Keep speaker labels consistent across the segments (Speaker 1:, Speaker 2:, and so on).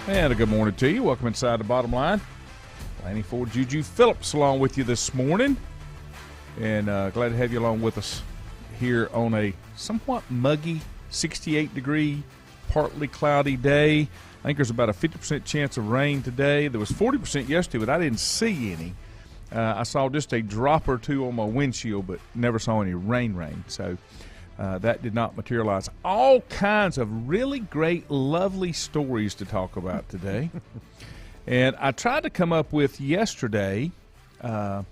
Speaker 1: And a good morning to you. Welcome inside the Bottom Line. Lanny Ford, Juju Phillips along with you this morning. And glad to have you along with us here on a somewhat muggy 68-degree, partly cloudy day. I think there's about a 50% chance of rain today. There was 40% yesterday, but I didn't see any. I saw just a drop or two on my windshield, but never saw any rain. So that did not materialize. All kinds of really great, lovely stories to talk about today. And I tried to come up with yesterday how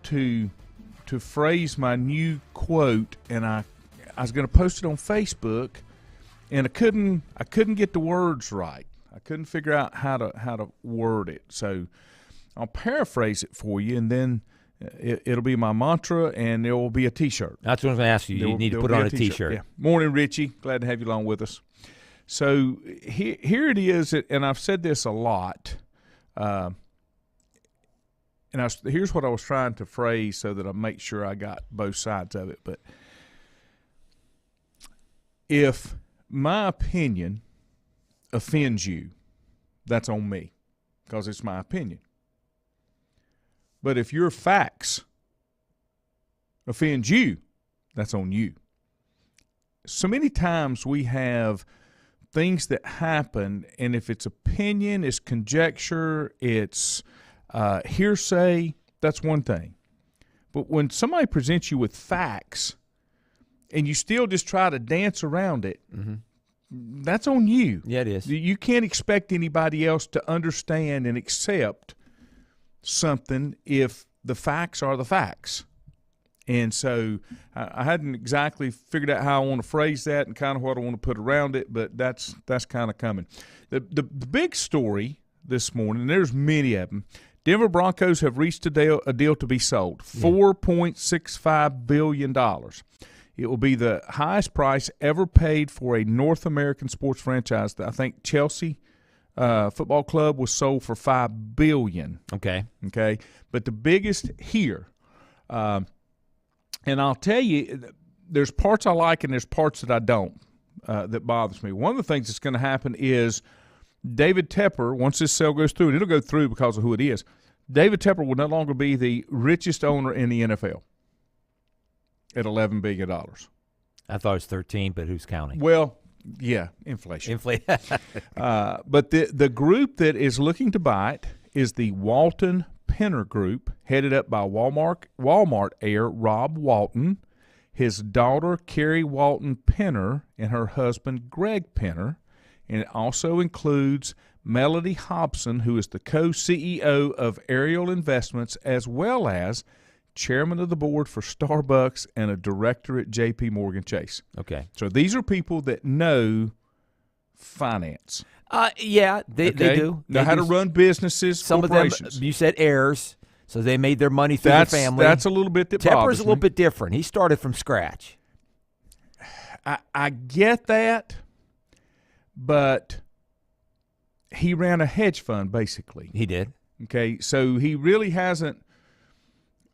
Speaker 1: to phrase my new quote, and I was going to post it on Facebook, and I couldn't get the words right. I couldn't figure out how to word it. So I'll paraphrase it for you, and then it'll be my mantra, and there will be a T-shirt.
Speaker 2: That's what I was going to ask you. You need to put on a T-shirt.
Speaker 1: Yeah. Morning, Richie. Glad to have you along with us. So here it is, and I've said this a lot. Here's what I was trying to phrase so that I make sure I got both sides of it. But if my opinion offends you, that's on me because it's my opinion. But if your facts offend you, that's on you. So many times we have things that happen, and if it's opinion, it's conjecture, it's hearsay, that's one thing. But when somebody presents you with facts and you still just try to dance around it, that's on you.
Speaker 2: Yeah, it is.
Speaker 1: You can't expect anybody else to understand and accept something if the facts are the facts. And so I hadn't exactly figured out how I want to phrase that and kind of what I want to put around it, but that's kind of coming. The big story this morning, and there's many of them, Denver Broncos have reached a deal to be sold, $4.65 billion. It will be the highest price ever paid for a North American sports franchise. I think Chelsea Football Club was sold for $5 billion.
Speaker 2: Okay.
Speaker 1: But the biggest here, and I'll tell you, there's parts I like and there's parts that I don't that bothers me. One of the things that's going to happen is David Tepper, once this sale goes through, and it'll go through because of who it is, David Tepper will no longer be the richest owner in the NFL at $11 billion.
Speaker 2: I thought it was 13, but who's counting?
Speaker 1: Well, yeah, inflation. But the group that is looking to buy it is the Walton Penner Group, headed up by Walmart heir Rob Walton, his daughter Carrie Walton Penner, and her husband Greg Penner. And it also includes Melody Hobson, who is the co-CEO of Ariel Investments, as well as chairman of the board for Starbucks and a director at J.P. Morgan Chase.
Speaker 2: Okay.
Speaker 1: So these are people that know finance.
Speaker 2: Yeah, they do.
Speaker 1: Know how to run businesses,
Speaker 2: some
Speaker 1: corporations.
Speaker 2: of them, you said heirs, so they made their money through their family.
Speaker 1: That's a little bit that bothers me.
Speaker 2: Tepper's a little bit different. He started from scratch.
Speaker 1: I get that, but he ran a hedge fund, basically.
Speaker 2: He did.
Speaker 1: Okay, so he really hasn't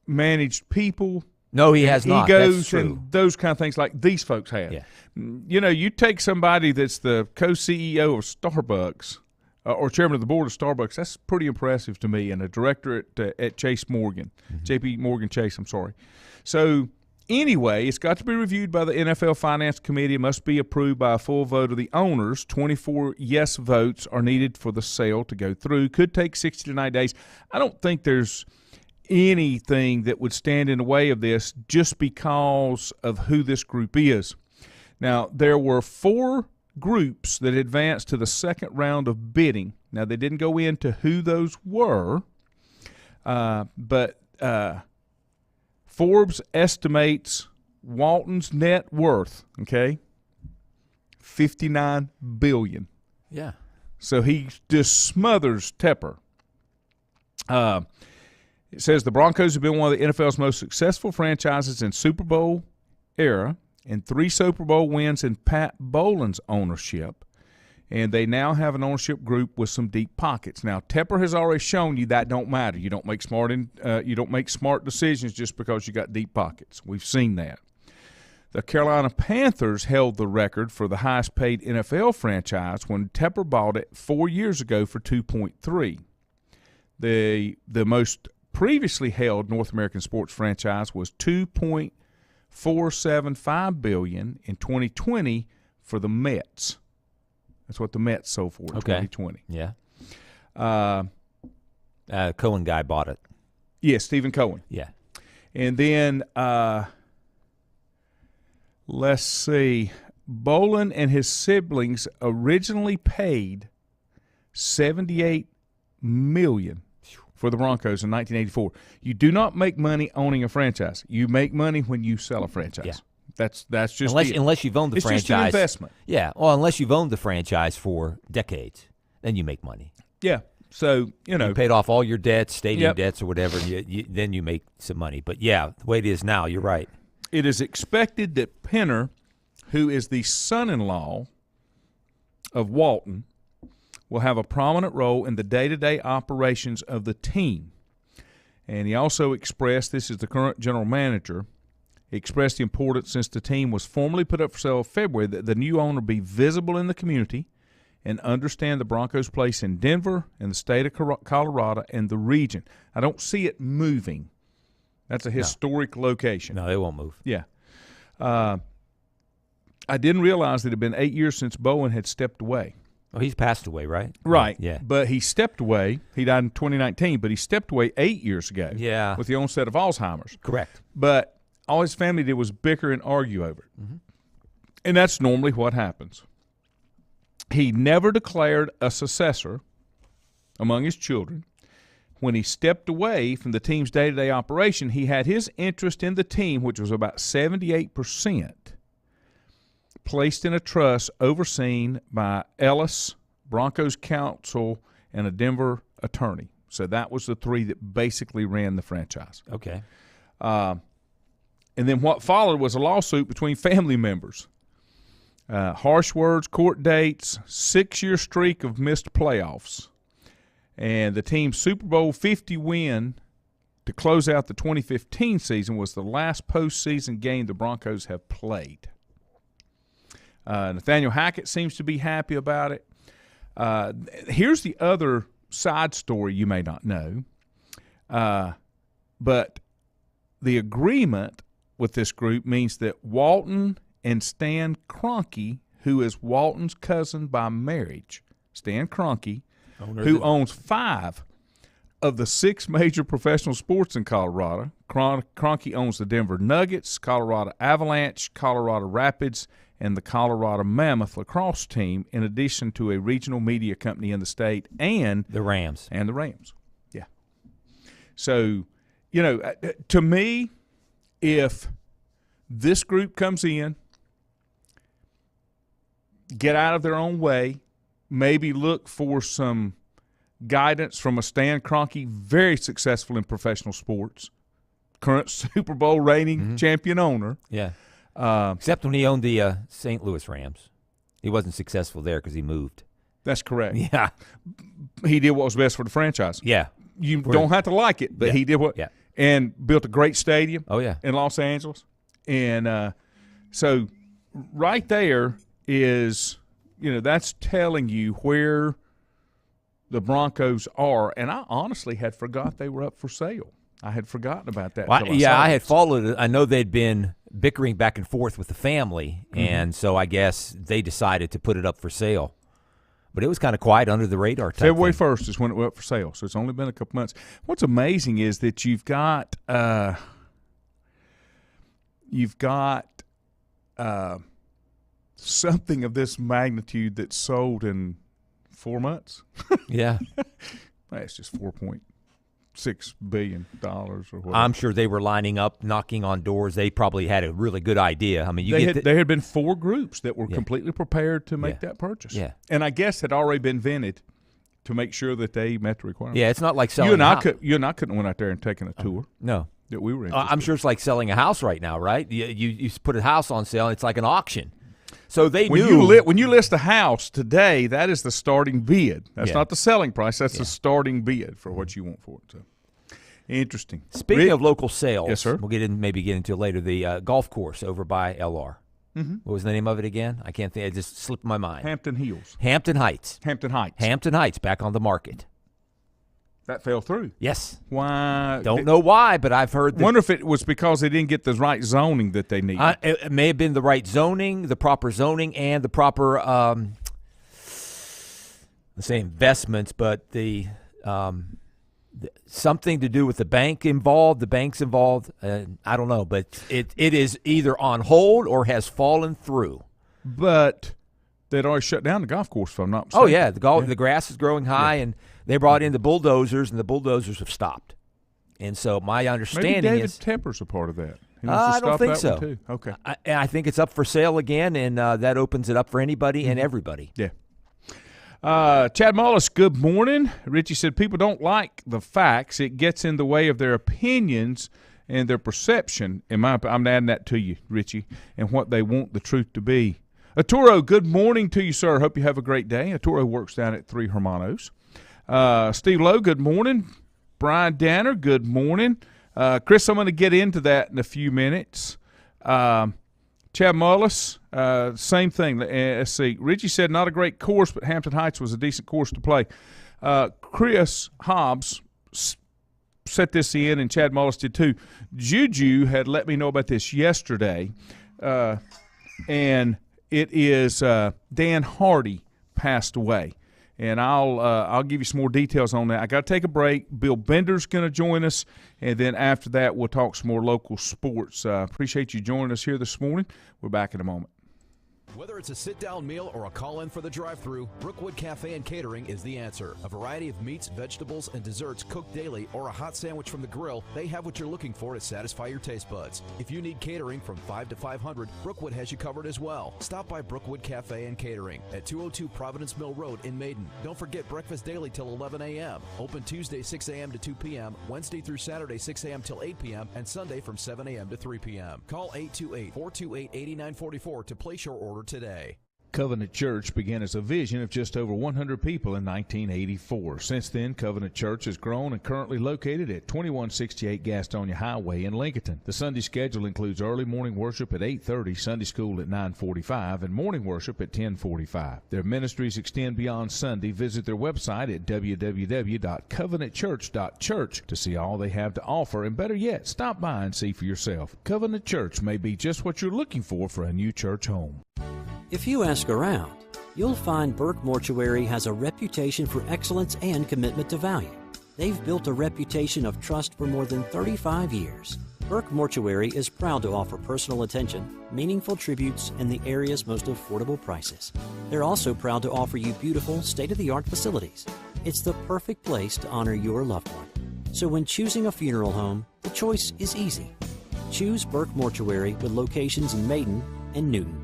Speaker 1: managed people.
Speaker 2: No, he has not.
Speaker 1: Egos and those kind of things like these folks have.
Speaker 2: Yeah.
Speaker 1: You know, you take somebody that's the co-CEO of Starbucks or chairman of the board of Starbucks, that's pretty impressive to me, and a director at Chase Morgan, J.P. Morgan Chase, I'm sorry. So anyway, it's got to be reviewed by the NFL Finance Committee. It must be approved by a full vote of the owners. 24 yes votes are needed for the sale to go through. Could take 60 to 90 days. I don't think there's anything that would stand in the way of this just because of who this group is. Now, there were 4 groups that advanced to the second round of bidding. Now, they didn't go into who those were, but Forbes estimates Walton's net worth, $59 billion.
Speaker 2: Yeah.
Speaker 1: So he just smothers Tepper. It says the Broncos have been one of the NFL's most successful franchises in Super Bowl era and 3 Super Bowl wins in Pat Bowlen's ownership. And they now have an ownership group with some deep pockets. Now, Tepper has already shown you that don't matter. You don't make smart decisions just because you got deep pockets. We've seen that. The Carolina Panthers held the record for the highest-paid NFL franchise when Tepper bought it 4 years ago for $2.3. The most previously held North American sports franchise was $2.475 billion in 2020 for the Mets. That's what the Mets sold for in 2020.
Speaker 2: Yeah. Cohen guy bought it.
Speaker 1: Yeah, Stephen Cohen.
Speaker 2: Yeah.
Speaker 1: And then let's see. Bolin and his siblings originally paid $78 million for the Broncos in 1984. You do not make money owning a franchise. You make money when you sell a franchise.
Speaker 2: Yeah.
Speaker 1: That's just
Speaker 2: unless you've owned the franchise.
Speaker 1: It's just an investment.
Speaker 2: Yeah. Well, unless you've owned the franchise for decades, then you make money.
Speaker 1: Yeah. So, you
Speaker 2: paid off all your debts, stadium debts or whatever, then you make some money. But, yeah, the way it is now, you're right.
Speaker 1: It is expected that Penner, who is the son-in-law of Walton, will have a prominent role in the day-to-day operations of the team. And he also expressed, this is the current general manager, he expressed the importance since the team was formally put up for sale in February that the new owner be visible in the community and understand the Broncos' place in Denver and the state of Colorado and the region. I don't see it moving. That's a historic location.
Speaker 2: No, they won't move.
Speaker 1: Yeah. I didn't realize that it had been 8 years since Bowen had stepped away.
Speaker 2: Oh, he's passed away, right?
Speaker 1: Right.
Speaker 2: Yeah.
Speaker 1: But he stepped away. He died in 2019, but he stepped away 8 years ago.
Speaker 2: Yeah.
Speaker 1: With the onset of Alzheimer's.
Speaker 2: Correct.
Speaker 1: But all his family did was bicker and argue over it. Mm-hmm. And that's normally what happens. He never declared a successor among his children. When he stepped away from the team's day-to-day operation, he had his interest in the team, which was about 78%, placed in a trust overseen by Ellis, Broncos counsel, and a Denver attorney. So that was the three that basically ran the franchise.
Speaker 2: Okay.
Speaker 1: And then what followed was a lawsuit between family members. Harsh words, court dates, 6-year streak of missed playoffs. And the team's Super Bowl 50 win to close out the 2015 season was the last postseason game the Broncos have played. Nathaniel Hackett seems to be happy about it. Here's the other side story you may not know. But the agreement with this group means that Walton and Stan Kroenke, who is Walton's cousin by marriage, Stan Kroenke, who owns 5 of the 6 major professional sports in Colorado. Kroenke owns the Denver Nuggets, Colorado Avalanche, Colorado Rapids, and the Colorado Mammoth lacrosse team, in addition to a regional media company in the state and
Speaker 2: the Rams.
Speaker 1: And the Rams, yeah. So, to me, if this group comes in, get out of their own way, maybe look for some guidance from a Stan Kroenke, very successful in professional sports, current Super Bowl reigning champion owner.
Speaker 2: Yeah. Except when he owned the St. Louis Rams. He wasn't successful there because he moved.
Speaker 1: That's correct.
Speaker 2: Yeah.
Speaker 1: He did what was best for the franchise.
Speaker 2: Yeah.
Speaker 1: You don't have to like it, but he did what.
Speaker 2: Yeah.
Speaker 1: And built a great stadium.
Speaker 2: Oh, yeah.
Speaker 1: In Los Angeles. And so right there is, that's telling you where the Broncos are. And I honestly had forgot they were up for sale. I had forgotten about that.
Speaker 2: Well, I had followed it. I know they'd been bickering back and forth with the family, and so I guess they decided to put it up for sale. But it was kind of quiet under the radar type
Speaker 1: February
Speaker 2: thing.
Speaker 1: 1st is when it went up for sale, so it's only been a couple months. What's amazing is that you've got something of this magnitude that's sold in 4 months.
Speaker 2: Yeah.
Speaker 1: It's just $4.6 billion or whatever.
Speaker 2: I'm sure they were lining up, knocking on doors. They probably had a really good idea. I mean,
Speaker 1: there had been 4 groups that were completely prepared to make that purchase.
Speaker 2: Yeah.
Speaker 1: And I guess had already been vetted to make sure that they met the requirements.
Speaker 2: Yeah, it's not like selling
Speaker 1: you and I couldn't went out there and taken a tour.
Speaker 2: No.
Speaker 1: That we were interested
Speaker 2: I'm sure it's like selling a house right now, right? You put a house on sale, it's like an auction. So they knew.
Speaker 1: When you list a house today, that is the starting bid. That's not the selling price. That's the starting bid for what you want for it. So, Interesting.
Speaker 2: Speaking of local sales,
Speaker 1: yes, sir.
Speaker 2: We'll get into it later. The golf course over by LR.
Speaker 1: Mm-hmm.
Speaker 2: What was the name of it again? I can't think. It just slipped my mind.
Speaker 1: Hampton Hills.
Speaker 2: Hampton Heights.
Speaker 1: Hampton
Speaker 2: Heights back on the market.
Speaker 1: That fell through.
Speaker 2: Yes.
Speaker 1: Why?
Speaker 2: Don't know why, but I've heard.
Speaker 1: Wonder if it was because they didn't get the right zoning that they need.
Speaker 2: It may have been the right zoning, the proper zoning, and the proper, let's say investments, but the something to do with the bank involved. The bank's involved. I don't know, but it is either on hold or has fallen through.
Speaker 1: But they'd already shut down the golf course, if I'm not mistaken.
Speaker 2: Oh yeah, the grass is growing high, and they brought in the bulldozers, and the bulldozers have stopped. And so my understanding
Speaker 1: Maybe David
Speaker 2: is
Speaker 1: Tepper's a part of that. He wants to
Speaker 2: I don't
Speaker 1: stop
Speaker 2: think
Speaker 1: that
Speaker 2: so.
Speaker 1: one too. Okay.
Speaker 2: I think it's up for sale again, and that opens it up for anybody and everybody.
Speaker 1: Yeah. Chad Mullis, good morning. Richie said people don't like the facts. It gets in the way of their opinions and their perception. I'm adding that to you, Richie, and what they want the truth to be. Arturo, good morning to you, sir. Hope you have a great day. Arturo works down at Three Hermanos. Steve Lowe, good morning. Brian Danner, good morning. Chris, I'm going to get into that in a few minutes. Chad Mullis, same thing. Let's see. Richie said not a great course, but Hampton Heights was a decent course to play. Chris Hobbs set this in, and Chad Mullis did too. Juju had let me know about this yesterday, and it is Dan Hardy passed away. And I'll give you some more details on that. I got to take a break. Bill Bender's going to join us, and then after that we'll talk some more local sports. Appreciate you joining us here this morning. We're back in a moment.
Speaker 3: Whether it's a sit-down meal or a call-in for the drive-thru, Brookwood Cafe and Catering is the answer. A variety of meats, vegetables, and desserts cooked daily, or a hot sandwich from the grill, they have what you're looking for to satisfy your taste buds. If you need catering from 5 to 500, Brookwood has you covered as well. Stop by Brookwood Cafe and Catering at 202 Providence Mill Road in Maiden. Don't forget breakfast daily till 11 a.m. Open Tuesday 6 a.m. to 2 p.m., Wednesday through Saturday 6 a.m. till 8 p.m., and Sunday from 7 a.m. to 3 p.m. Call 828-428-8944 to place your order today.
Speaker 1: Covenant Church began as a vision of just over 100 people in 1984. Since then, Covenant Church has grown and currently located at 2168 Gastonia Highway in Lincoln. The Sunday schedule includes early morning worship at 8:30, Sunday school at 9:45, and morning worship at 10:45. Their ministries extend beyond Sunday. Visit their website at www.covenantchurch.church to see all they have to offer, and better yet, stop by and see for yourself. Covenant Church may be just what you're looking for a new church home.
Speaker 4: If you ask around, you'll find Burke Mortuary has a reputation for excellence and commitment to value. They've built a reputation of trust for more than 35 years. Burke Mortuary is proud to offer personal attention, meaningful tributes, and the area's most affordable prices. They're also proud to offer you beautiful, state-of-the-art facilities. It's the perfect place to honor your loved one. So when choosing a funeral home, the choice is easy. Choose Burke Mortuary with locations in Maiden and Newton.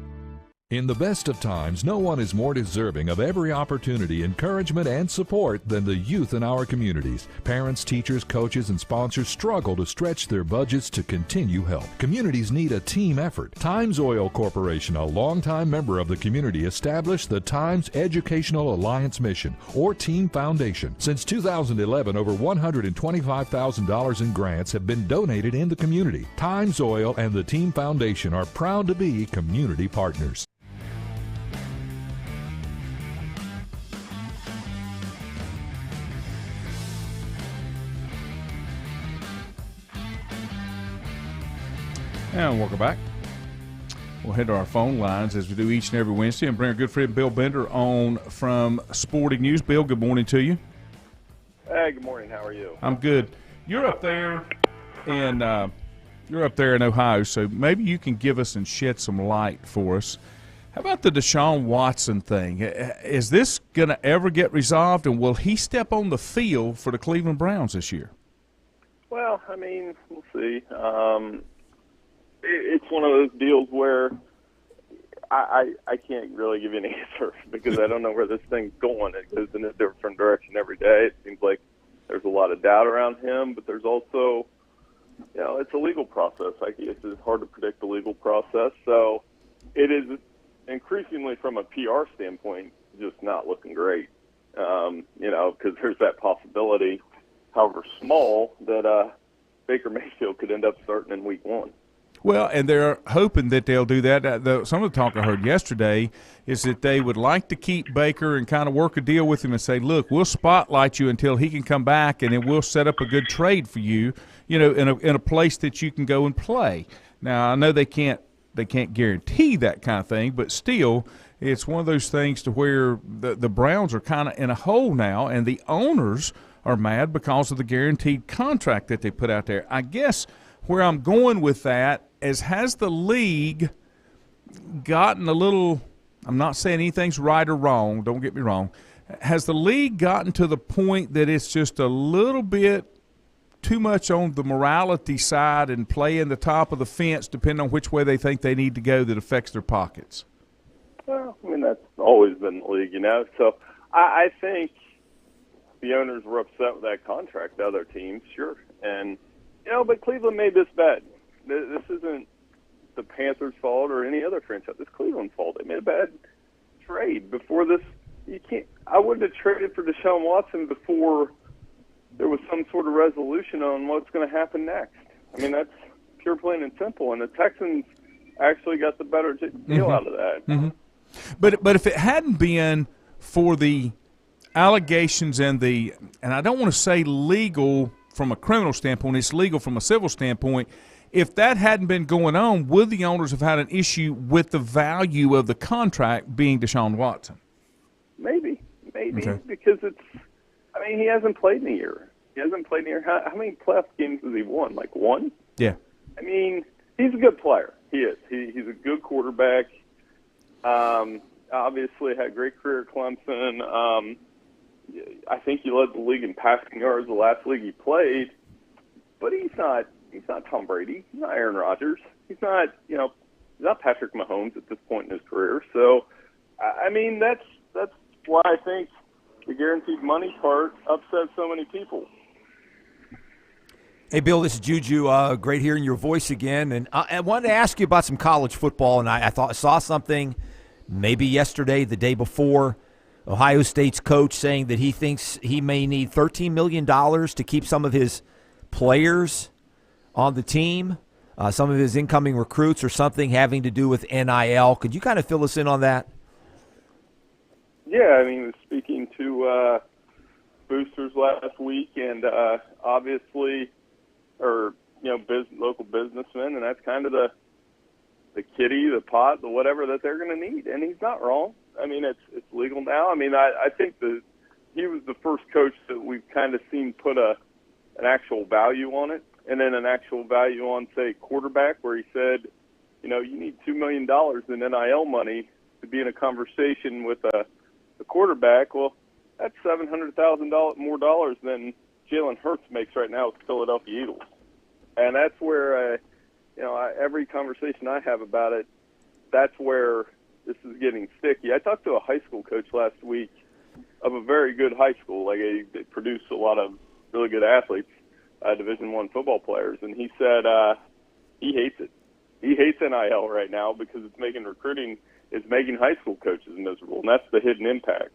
Speaker 5: In the best of times, no one is more deserving of every opportunity, encouragement, and support than the youth in our communities. Parents, teachers, coaches, and sponsors struggle to stretch their budgets to continue help. Communities need a team effort. Times Oil Corporation, a longtime member of the community, established the Times Educational Alliance Mission, or Team Foundation. Since 2011, over $125,000 in grants have been donated in the community. Times Oil and the Team Foundation are proud to be community partners.
Speaker 1: And welcome back. We'll head to our phone lines as we do each and every Wednesday and bring our good friend Bill Bender on from Sporting News. Bill, good morning to you.
Speaker 6: Hey, good morning. How are you?
Speaker 1: I'm good. You're up there in Ohio, so maybe you can give us and shed some light for us. How about the Deshaun Watson thing? Is this going to ever get resolved, and will he step on the field for the Cleveland Browns this year?
Speaker 6: Well, I mean, we'll see. It's one of those deals where I can't really give you an answer because I don't know where this thing's going. It goes in a different direction every day. It seems like there's a lot of doubt around him, but there's also, it's a legal process. I guess it's hard to predict the legal process. So it is increasingly from a PR standpoint just not looking great, because there's that possibility however small, that Baker Mayfield could end up starting in week 1.
Speaker 1: Well, and they're hoping that they'll do that. Some of the talk I heard yesterday is that they would like to keep Baker and kind of work a deal with him and say, look, we'll spotlight you until he can come back, and then we'll set up a good trade for you, in a place that you can go and play. Now, I know they can't guarantee that kind of thing, but still, it's one of those things to where the Browns are kind of in a hole now, and the owners are mad because of the guaranteed contract that they put out there. I guess where I'm going with that is, has the league gotten a little – I'm not saying anything's right or wrong, don't get me wrong. Has the league gotten to the point that it's just a little bit too much on the morality side and playing the top of the fence depending on which way they think they need to go that affects their pockets?
Speaker 6: Well, I mean, that's always been the league, So I think the owners were upset with that contract, the other teams, sure. And, but Cleveland made this bet. This isn't the Panthers' fault or any other franchise. It's Cleveland's fault. They made a bad trade before this. I wouldn't have traded for Deshaun Watson before there was some sort of resolution on what's going to happen next. I mean, that's pure, plain, and simple. And the Texans actually got the better deal out of that.
Speaker 1: Mm-hmm. But if it hadn't been for the allegations and I don't want to say legal from a criminal standpoint, it's legal from a civil standpoint. If that hadn't been going on, would the owners have had an issue with the value of the contract being Deshaun Watson?
Speaker 6: Maybe,
Speaker 1: okay.
Speaker 6: Because he hasn't played in a year. How many playoff games has he won? Like 1?
Speaker 1: Yeah.
Speaker 6: I mean, he's a good player. He is. He's a good quarterback. Obviously had a great career at Clemson. I think he led the league in passing yards the last league he played. But he's not Tom Brady. He's not Aaron Rodgers. He's not, he's not Patrick Mahomes at this point in his career. So, I mean, that's why I think the guaranteed money part upsets so many people.
Speaker 2: Hey, Bill, this is Juju. Great hearing your voice again. And I wanted to ask you about some college football, and I saw something maybe yesterday, the day before, Ohio State's coach saying that he thinks he may need $13 million to keep some of his players on the team, some of his incoming recruits, or something having to do with NIL. Could you kind of fill us in on that?
Speaker 6: Yeah, I mean, he was speaking to boosters last week, and obviously, local businessmen, and that's kind of the kitty, the pot, the whatever that they're going to need. And he's not wrong. I mean, it's legal now. I mean, I think he was the first coach that we've kind of seen put an actual value on it, and then an actual value on, say, quarterback, where he said, you need $2 million in NIL money to be in a conversation with a quarterback. Well, that's $700,000 more dollars than Jalen Hurts makes right now with the Philadelphia Eagles. And that's where, every conversation I have about it, that's where this is getting sticky. I talked to a high school coach last week of a very good high school. They produce a lot of really good athletes, Division I football players, and he said he hates it. He hates NIL right now because it's making high school coaches miserable, and that's the hidden impact.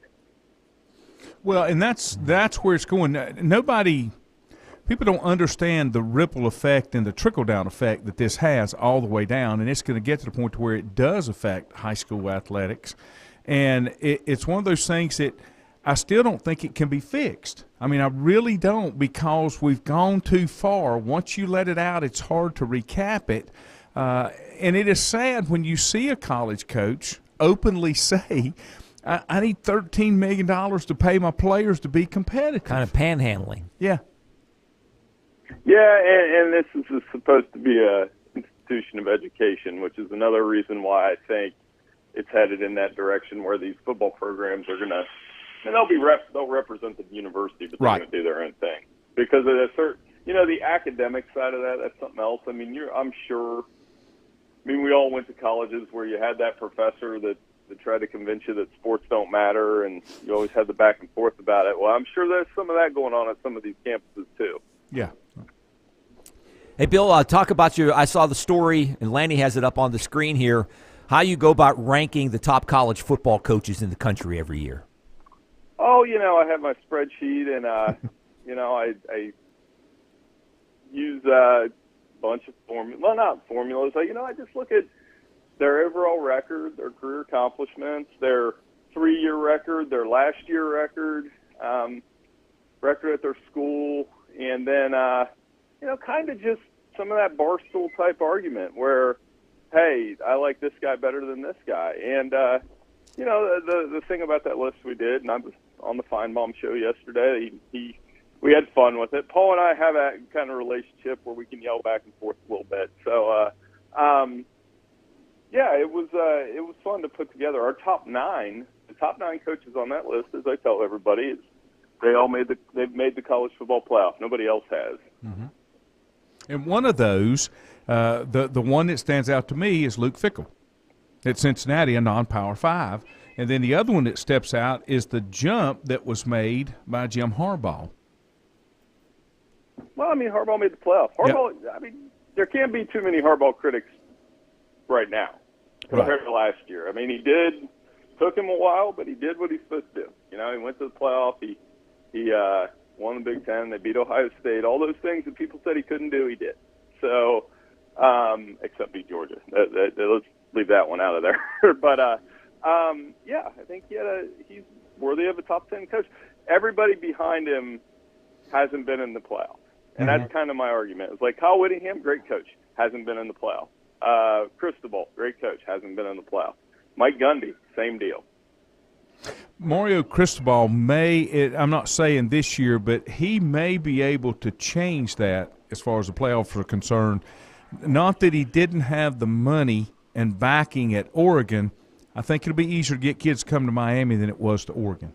Speaker 1: Well, and that's where it's going. People don't understand the ripple effect and the trickle-down effect that this has all the way down, and it's going to get to the point where it does affect high school athletics. And it's one of those things that I still don't think it can be fixed. I mean, I really don't, because we've gone too far. Once you let it out, it's hard to recap it. And it is sad when you see a college coach openly say, I need $13 million to pay my players to be competitive.
Speaker 2: Kind of panhandling.
Speaker 1: Yeah.
Speaker 6: Yeah, and this is supposed to be a institution of education, which is another reason why I think it's headed in that direction, where these football programs are going to, and they'll represent the university, but they're
Speaker 1: right.
Speaker 6: going to do their own thing. Because of the the academic side of that, that's something else. I mean, I'm sure. I mean, we all went to colleges where you had that professor that tried to convince you that sports don't matter, and you always had the back and forth about it. Well, I'm sure there's some of that going on at some of these campuses too.
Speaker 1: Yeah.
Speaker 2: Hey, Bill, talk about I saw the story, and Lanny has it up on the screen here, how you go about ranking the top college football coaches in the country every year.
Speaker 6: Oh, I have my spreadsheet, and, I use a bunch of not formulas. I just look at their overall record, their career accomplishments, their 3-year record, their last year record, record at their school, and then, kind of just some of that barstool type argument where, hey, I like this guy better than this guy. And, the thing about that list we did, and I was on the Feinbaum show yesterday, we had fun with it. Paul and I have that kind of relationship where we can yell back and forth a little bit. So, it was fun to put together. Our top 9 coaches on that list, as I tell everybody, they've made the college football playoff. Nobody else has.
Speaker 1: Mm-hmm. And one of those, the one that stands out to me is Luke Fickell at Cincinnati, a non-Power 5. And then the other one that steps out is the jump that was made by Jim Harbaugh.
Speaker 6: Well, Harbaugh made the playoff. There can't be too many Harbaugh critics right now compared to last year. Took him a while, but he did what he's supposed to do. He went to the playoff. He won the Big Ten. They beat Ohio State. All those things that people said he couldn't do, he did. So, except beat Georgia. Let's leave that one out of there. But, I think he's worthy of a top 10 coach. Everybody behind him hasn't been in the playoffs. And that's kind of my argument. It's like Kyle Whittingham, great coach, hasn't been in the playoffs. Cristobal, great coach, hasn't been in the playoffs. Mike Gundy, same deal.
Speaker 1: Mario Cristobal I'm not saying this year, but he may be able to change that as far as the playoffs are concerned. Not that he didn't have the money and backing at Oregon. I think it'll be easier to get kids to come to Miami than it was to Oregon.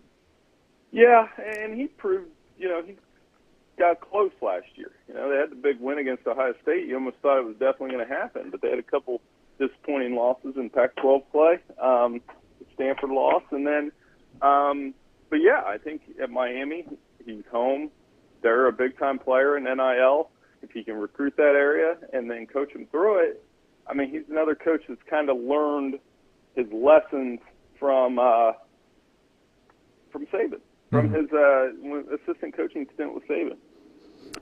Speaker 6: Yeah, and he proved, he got close last year. They had the big win against Ohio State. You almost thought it was definitely going to happen, but they had a couple disappointing losses in Pac-12 play. Stanford lost, and then, I think at Miami, he's home. They're a big-time player in NIL. If he can recruit that area and then coach them through it, he's another coach that's kind of learned his lessons from Saban, from his assistant coaching stint with Saban.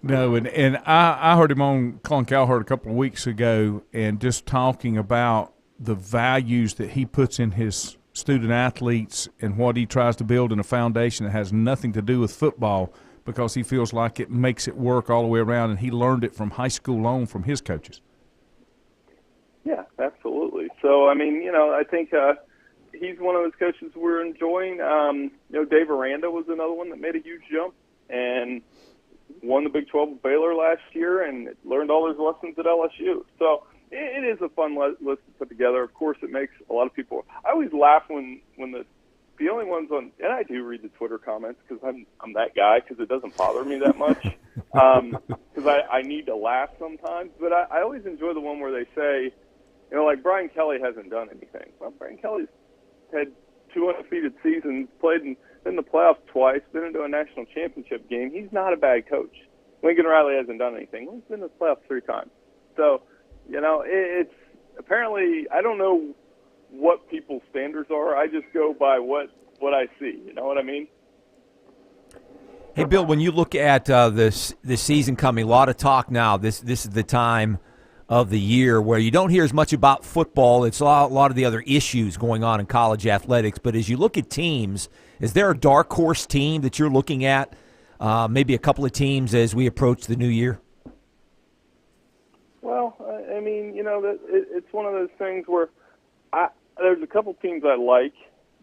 Speaker 1: No, and I heard him on Colin Cowherd a couple of weeks ago and just talking about the values that he puts in his student athletes and what he tries to build in a foundation that has nothing to do with football, because he feels like it makes it work all the way around, and he learned it from high school on from his coaches.
Speaker 6: Yeah, absolutely. So, I think he's one of those coaches we're enjoying. Dave Aranda was another one that made a huge jump and won the Big 12 with Baylor last year and learned all his lessons at LSU. So it is a fun list to put together. Of course, it makes a lot of people – I always laugh when the only ones on – and I do read the Twitter comments because I'm that guy, because it doesn't bother me that much, because I need to laugh sometimes. But I always enjoy the one where they say, like Brian Kelly hasn't done anything. Well, Brian Kelly's had 2 undefeated seasons, played in the playoffs twice, been into a national championship game. He's not a bad coach. Lincoln Riley hasn't done anything. Well, he's been in the playoffs 3 times. So, it's apparently, I don't know what people's standards are. I just go by what I see. You know what I mean?
Speaker 2: Hey, Bill, when you look at this season coming, a lot of talk now. This is the time of the year where you don't hear as much about football. It's a lot of the other issues going on in college athletics. But as you look at teams, is there a dark horse team that you're looking at, maybe a couple of teams as we approach the new year? Well,
Speaker 6: it's one of those things where there's a couple teams I like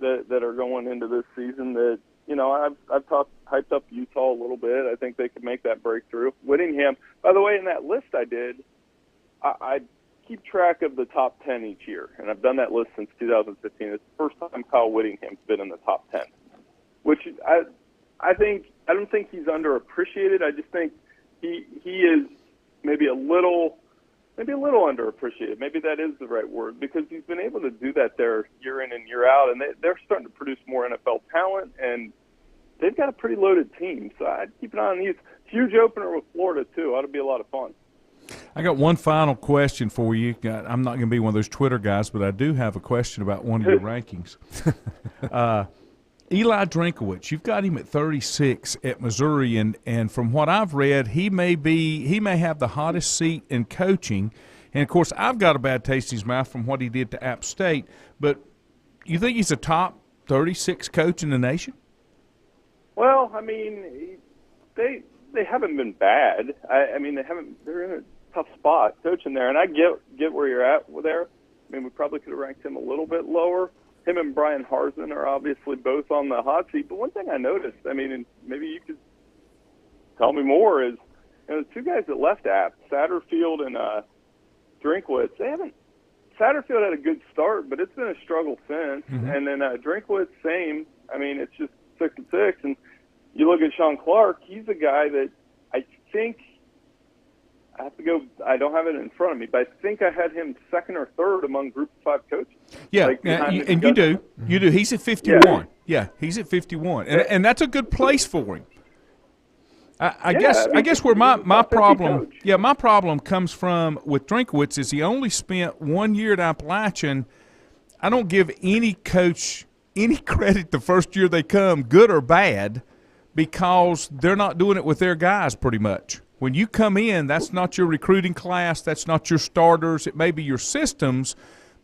Speaker 6: that are going into this season that, I've hyped up Utah a little bit. I think they could make that breakthrough. Whittingham, by the way, in that list I did, I keep track of the top 10 each year, and I've done that list since 2015. It's the first time Kyle Whittingham's been in the top 10, which I don't think he's underappreciated. I just think he is maybe a little underappreciated. Maybe that is the right word, because he's been able to do that there year in and year out, and they're starting to produce more NFL talent, and they've got a pretty loaded team. So I'd keep an eye on these. Huge opener with Florida, too. Ought to be a lot of fun.
Speaker 1: I got one final question for you. I'm not going to be one of those Twitter guys, but I do have a question about one of your rankings. Eli Drinkowitz, you've got him at 36 at Missouri, and from what I've read, he may have the hottest seat in coaching. And, of course, I've got a bad taste in his mouth from what he did to App State. But you think he's a top 36 coach in the nation?
Speaker 6: Well, I mean, they haven't been bad. I mean, they're in a tough spot coaching there, and I get where you're at there. I mean, we probably could have ranked him a little bit lower. Him and Brian Harsin are obviously both on the hot seat. But one thing I noticed, I mean, and maybe you could tell me more, is the two guys that left App, Satterfield and Drinkowitz, Satterfield had a good start, but it's been a struggle since. Mm-hmm. And then Drinkowitz, same. I mean, it's just 6-6. And you look at Sean Clark, he's a guy that I think I have to go. I don't have it in front of me, but I think I had him second or third among Group of 5 coaches.
Speaker 1: Yeah, and you do. You do. He's at 51. Yeah, he's at 51, and that's a good place for him. I guess where my problem, my problem comes from with Drinkowitz is he only spent 1 year at Appalachian. I don't give any coach any credit the first year they come, good or bad, because they're not doing it with their guys pretty much. When you come in, that's not your recruiting class. That's not your starters. It may be your systems,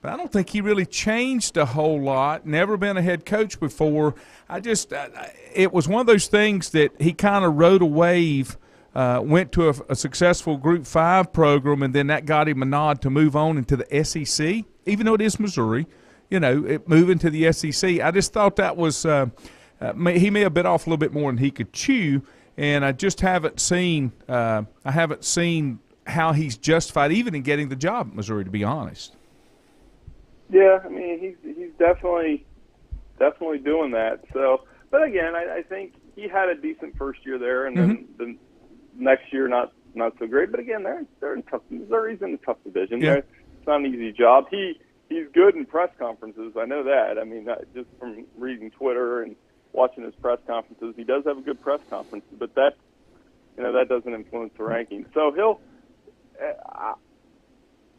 Speaker 1: but I don't think he really changed a whole lot. Never been a head coach before. It was one of those things that he kind of rode a wave, went to a successful Group 5 program, and then that got him a nod to move on into the SEC, even though it is Missouri. Moving to the SEC. I just thought that was he may have bit off a little bit more than he could chew. And I just haven't seen how he's justified even in getting the job at Missouri, to be honest.
Speaker 6: Yeah, I mean he's definitely doing that. So, but again, I think he had a decent first year there, and then the next year not so great. But again, they're in tough. Missouri's in a tough division.
Speaker 1: Yeah.
Speaker 6: It's not an easy job. He's good in press conferences. I know that. I mean, just from reading Twitter and watching his press conferences, he does have a good press conference, but that doesn't influence the rankings. So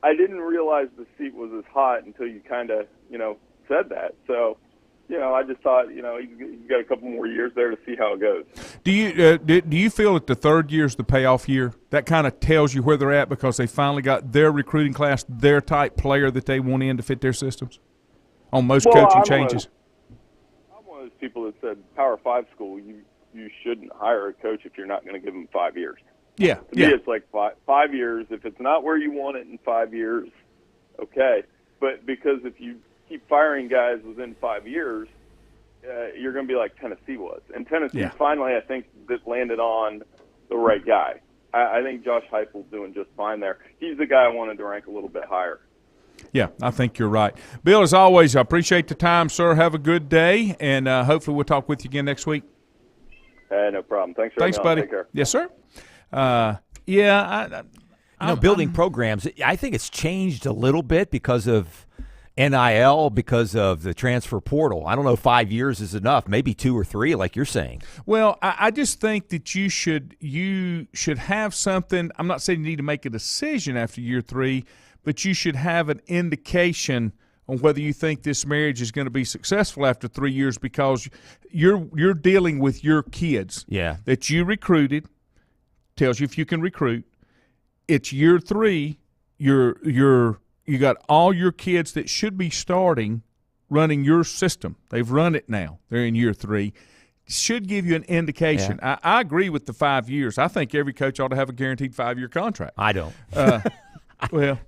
Speaker 6: I didn't realize the seat was as hot until you kind of, said that. So, I just thought, he's got a couple more years there to see how it goes.
Speaker 1: Do you feel that the third year is the payoff year? That kind of tells you where they're at because they finally got their recruiting class, their type player that they want in to fit their systems on most coaching changes?
Speaker 6: People that said Power 5 school, you shouldn't hire a coach if you're not going to give them 5 years.
Speaker 1: Yeah.
Speaker 6: To me, it's like 5 years. If it's not where you want it in 5 years, okay. But because if you keep firing guys within 5 years, you're going to be like Tennessee was. And Tennessee finally, I think, that landed on the right guy. I think Josh Heupel's doing just fine there. He's the guy I wanted to rank a little bit higher.
Speaker 1: Yeah, I think you're right. Bill, as always, I appreciate the time, sir. Have a good day, and hopefully we'll talk with you again next week.
Speaker 6: No problem. Thanks,
Speaker 1: buddy.
Speaker 6: Take care.
Speaker 1: Yes, sir.
Speaker 2: Building programs, I think it's changed a little bit because of NIL, because of the transfer portal. I don't know if 5 years is enough, maybe 2 or 3, like you're saying.
Speaker 1: Well, I just think that you should have something. I'm not saying you need to make a decision after year 3, but you should have an indication on whether you think this marriage is going to be successful after 3 years, because you're dealing with your kids that you recruited. Tells you if you can recruit. It's year 3. You got all your kids that should be starting running your system. They've run it now. They're in year 3. Should give you an indication. Yeah. I agree with the 5 years. I think every coach ought to have a guaranteed 5-year contract.
Speaker 2: I don't.
Speaker 1: Well.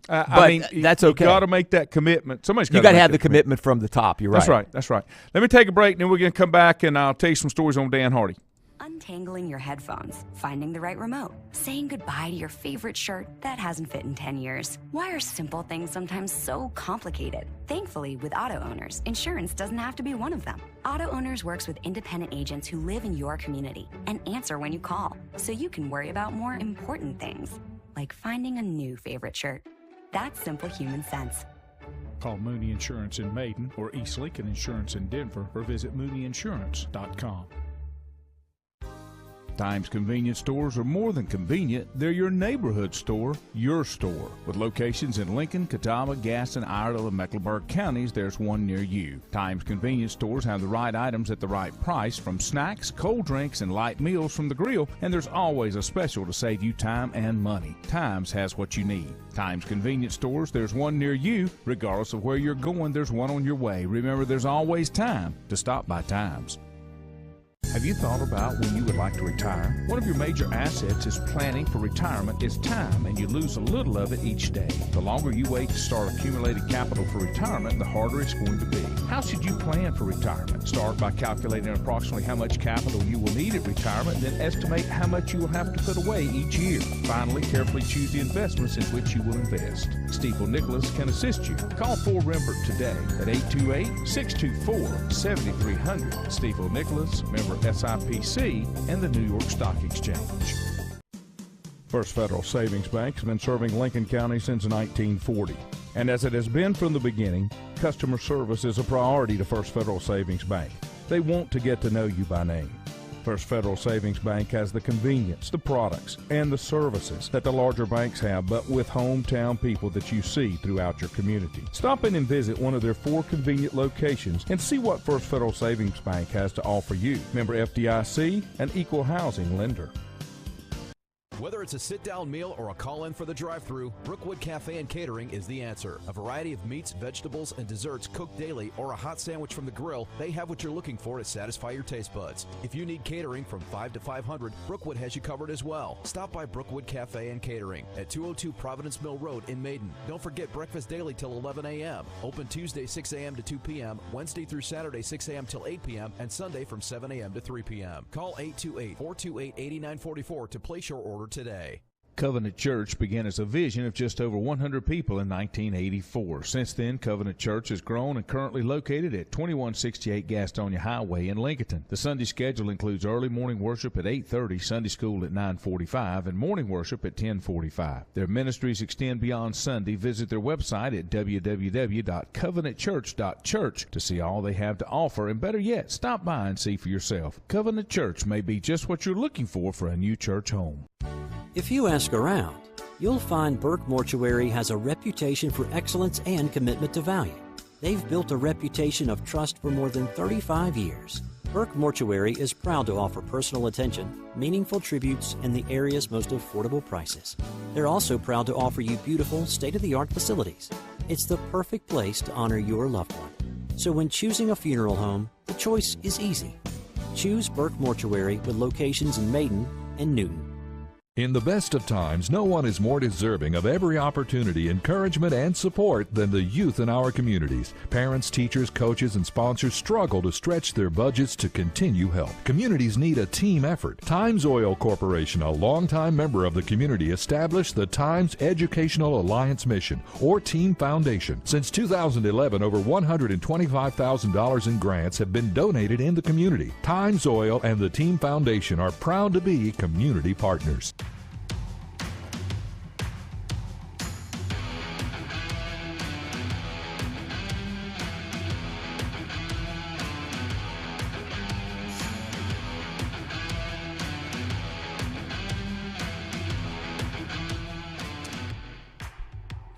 Speaker 2: I mean, that's okay.
Speaker 1: You got to make that commitment. You
Speaker 2: got to have the commitment from the top. You're right.
Speaker 1: That's right. Let me take a break, and then we're going to come back, and I'll tell you some stories on Dan Hardy.
Speaker 7: Untangling your headphones, finding the right remote, saying goodbye to your favorite shirt that hasn't fit in 10 years. Why are simple things sometimes so complicated? Thankfully, with Auto Owners, insurance doesn't have to be one of them. Auto Owners works with independent agents who live in your community and answer when you call, so you can worry about more important things, like finding a new favorite shirt. That's simple human sense.
Speaker 1: Call Mooney Insurance in Maiden or East Lincoln Insurance in Denver, or visit mooneyinsurance.com. Times convenience stores are more than convenient. They're your neighborhood store, your store. With locations in Lincoln, Catawba, Gaston, Iredell, and Mecklenburg counties, there's one near you. Times convenience stores have the right items at the right price, from snacks, cold drinks, and light meals from the grill, and there's always a special to save you time and money. Times has what you need. Times convenience stores, there's one near you. Regardless of where you're going, there's one on your way. Remember, there's always time to stop by Times. Have you thought about when you would like to retire? One of your major assets is planning for retirement is time, and you lose a little of it each day. The longer you wait to start accumulating capital for retirement, the harder it's going to be. How should you plan for retirement? Start by calculating approximately how much capital you will need at retirement, then estimate how much you will have to put away each year. Finally, carefully choose the investments in which you will invest. Stifel Nicholas can assist you. Call 4Rembert today at 828-624-7300. Stifel Nicholas, member SIPC, and the New York Stock Exchange. First Federal Savings Bank has been serving Lincoln County since 1940. And as it has been from the beginning, customer service is a priority to First Federal Savings Bank. They want to get to know you by name. First Federal Savings Bank has the convenience, the products, and the services that the larger banks have, but with hometown people that you see throughout your community. Stop in and visit one of their 4 convenient locations and see what First Federal Savings Bank has to offer you. Member FDIC, an equal housing lender.
Speaker 3: Whether it's a sit-down meal or a call-in for the drive-thru, Brookwood Cafe and Catering is the answer. A variety of meats, vegetables, and desserts cooked daily, or a hot sandwich from the grill, they have what you're looking for to satisfy your taste buds. If you need catering from 5 to 500, Brookwood has you covered as well. Stop by Brookwood Cafe and Catering at 202 Providence Mill Road in Maiden. Don't forget breakfast daily till 11 a.m. Open Tuesday 6 a.m. to 2 p.m., Wednesday through Saturday 6 a.m. till 8 p.m., and Sunday from 7 a.m. to 3 p.m. Call 828-428-8944 to place your order today.
Speaker 1: Covenant Church began as a vision of just over 100 people in 1984. Since then, Covenant Church has grown and currently located at 2168 Gastonia Highway in Lincoln. The Sunday schedule includes early morning worship at 8:30, Sunday school at 9:45, and morning worship at 10:45. Their ministries extend beyond Sunday. Visit their website at www.covenantchurch.church to see all they have to offer, and better yet, stop by and see for yourself. Covenant Church may be just what you're looking for a new church home.
Speaker 4: If you ask around, you'll find Burke Mortuary has a reputation for excellence and commitment to value. They've built a reputation of trust for more than 35 years. Burke Mortuary is proud to offer personal attention, meaningful tributes, and the area's most affordable prices. They're also proud to offer you beautiful, state-of-the-art facilities. It's the perfect place to honor your loved one. So when choosing a funeral home, the choice is easy. Choose Burke Mortuary with locations in Maiden and Newton.
Speaker 5: In the best of times, no one is more deserving of every opportunity, encouragement, and support than the youth in our communities. Parents, teachers, coaches, and sponsors struggle to stretch their budgets to continue help. Communities need a team effort. Times Oil Corporation, a longtime member of the community, established the Times Educational Alliance Mission, or Team Foundation. Since 2011, over $125,000 in grants have been donated in the community. Times Oil and the Team Foundation are proud to be community partners.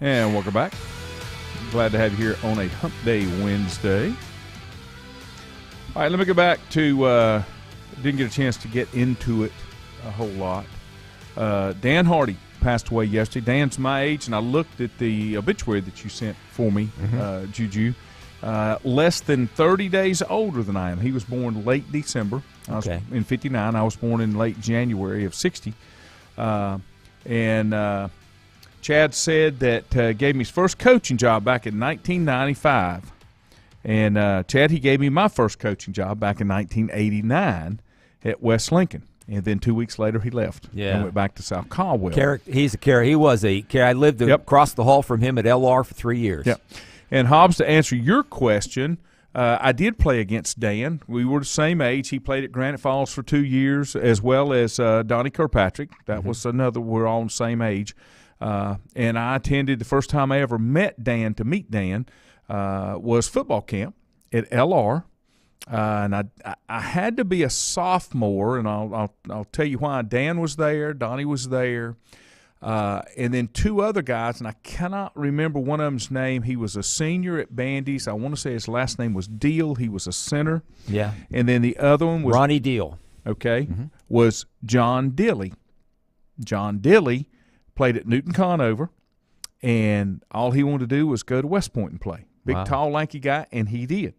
Speaker 1: And welcome back. Glad to have you here on a Hump Day Wednesday. All right, let me go back to, didn't get a chance to get into it a whole lot. Dan Hardy passed away yesterday. Dan's my age, and I looked at the obituary that you sent for me, Juju. Less than 30 days older than I am. He was born late December. I was in 59. I was born in late January of 60. Chad said that gave me his first coaching job back in 1995. And Chad, he gave me my first coaching job back in 1989 at West Lincoln. And then 2 weeks later, he left and went back to South Caldwell.
Speaker 2: He's a character. He was a character. I lived across the hall from him at LR for 3 years.
Speaker 1: Yep. And Hobbs, to answer your question, I did play against Dan. We were the same age. He played at Granite Falls for 2 years, as well as Donnie Kirkpatrick. That was another. We're all the same age. And I attended, the first time I ever met Dan, was football camp at LR. And I had to be a sophomore, and I'll tell you why. Dan was there, Donnie was there, and then two other guys, and I cannot remember one of them's name. He was a senior at Bandy's. I want to say his last name was Deal. He was a center.
Speaker 2: Yeah.
Speaker 1: And then the other one was
Speaker 2: Ronnie Deal.
Speaker 1: Okay, was John Dilley. John Dilley played at Newton Conover, and all he wanted to do was go to West Point and play. Big, tall, lanky guy, and he did.